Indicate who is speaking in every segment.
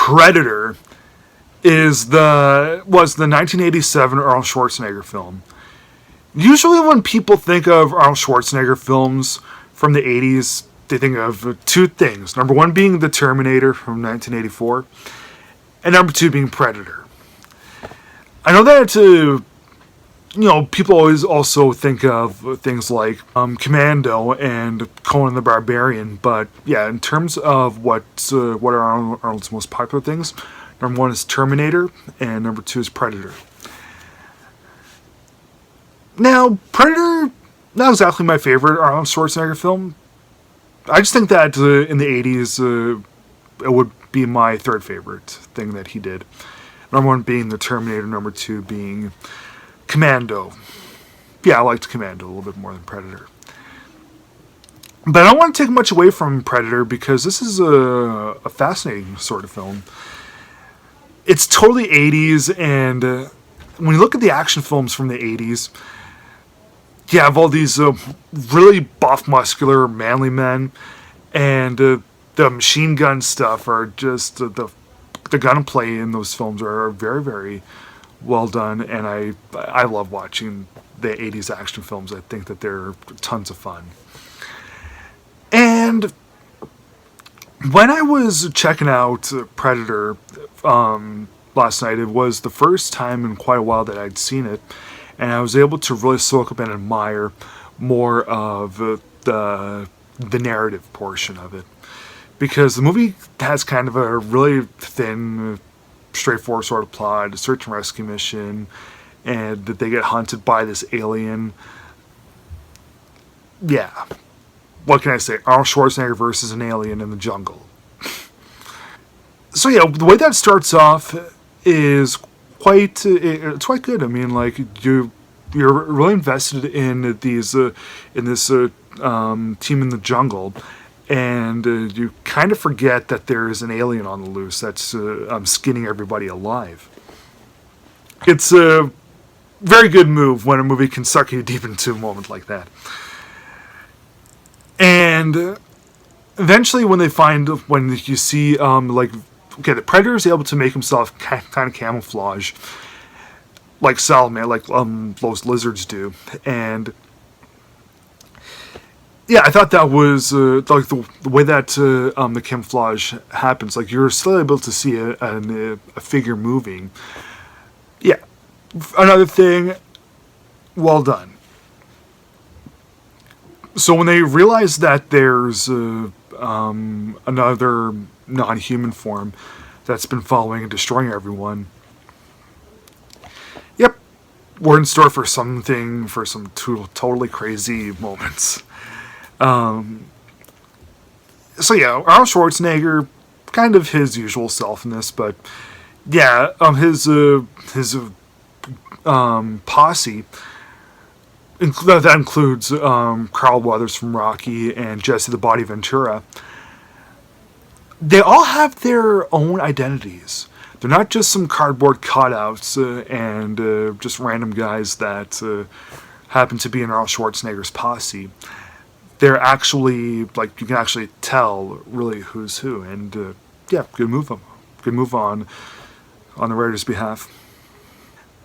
Speaker 1: Predator was the 1987 Arnold Schwarzenegger film. Usually when people think of Arnold Schwarzenegger films from the 80s, they think of two things. Number one being The Terminator from 1984, and number two being Predator. I know that people always also think of things like Commando and Conan the Barbarian, but yeah, in terms of what are Arnold's most popular things, number one is Terminator, and number two is Predator. Now, Predator, not exactly my favorite Arnold Schwarzenegger film. I just think that in the 80s, it would be my third favorite thing that he did. Number one being The Terminator, number two being Commando. Yeah, I liked Commando a little bit more than Predator. But I don't want to take much away from Predator because this is a fascinating sort of film. It's totally 80s, and when you look at the action films from the 80s, you have all these really buff, muscular, manly men, and the machine gun stuff are just the gunplay in those films are very, very well done, and I love watching the 80s action films. I think that they're tons of fun. And when I was checking out Predator last night, it was the first time in quite a while that I'd seen it, and I was able to really soak up and admire more of the narrative portion of it. Because the movie has kind of a really thin, straightforward sort of plot, a search and rescue mission, and that they get hunted by this alien. Yeah. What can I say? Arnold Schwarzenegger versus an alien in the jungle. So yeah, the way that starts off is it's quite good. I mean, like you're really invested in this team in the jungle, and you kind of forget that there is an alien on the loose that's skinning everybody alive. It's a very good move when a movie can suck you deep into a moment like that. And eventually, when you see the Predator is able to make himself kind of camouflage, like Salamander, like those lizards do, and yeah, I thought that was like the way that the camouflage happens. Like you're still able to see a figure moving. Yeah, another thing, well done. So when they realize that there's another non-human form that's been following and destroying everyone, yep, we're in store for some totally crazy moments. So yeah, Arnold Schwarzenegger, kind of his usual self in this, but yeah, his posse. That includes Carl Weathers from Rocky and Jesse the Body Ventura. They all have their own identities. They're not just some cardboard cutouts and just random guys that happen to be in Arnold Schwarzenegger's posse. They're actually, like, you can actually tell really who's who. And yeah, good move on the Raiders' behalf.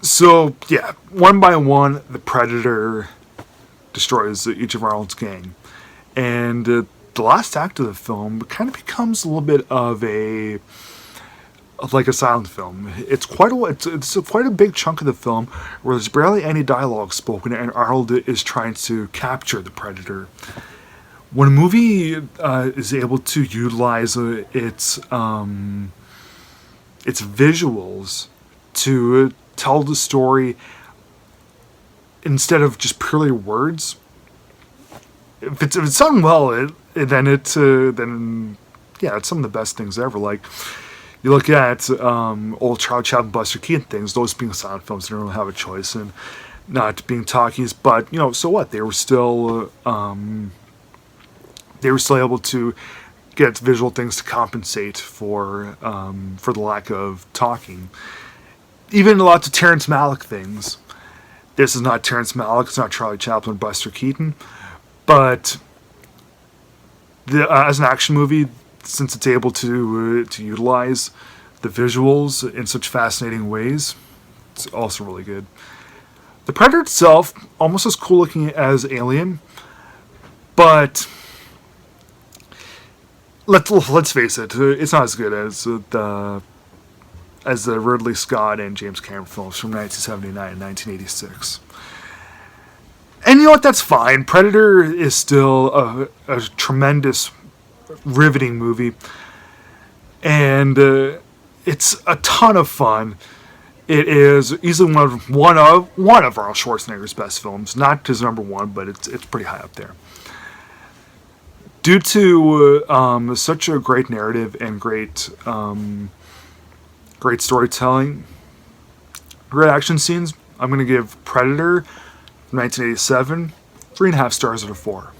Speaker 1: So, yeah, one by one, the Predator destroys each of Arnold's gang. And the last act of the film kind of becomes a little bit of a silent film. It's quite a big chunk of the film where there's barely any dialogue spoken, and Arnold is trying to capture the Predator. When a movie is able to utilize its visuals to tell the story instead of just purely words, if it's done well, then it's some of the best things ever. Like you look at old Charlie Chaplin, Buster Keaton things; those being silent films, they don't really have a choice in not being talkies. But so what? They were still able to get visual things to compensate for the lack of talking. Even lots of Terrence Malick things. This is not Terrence Malick. It's not Charlie Chaplin, Buster Keaton. But as an action movie, since it's able to utilize the visuals in such fascinating ways. It's also really good. The Predator itself, almost as cool looking as Alien, but let's face it, it's not as good as the Ridley Scott and James Cameron films from 1979 and 1986. And you know what? That's fine. Predator is still a tremendous, riveting movie, and it's a ton of fun. It is easily one of Arnold Schwarzenegger's best films. Not his number one, but it's pretty high up there. Due to such a great narrative and great storytelling, great action scenes, I'm going to give Predator 1987 3.5 stars out of 4.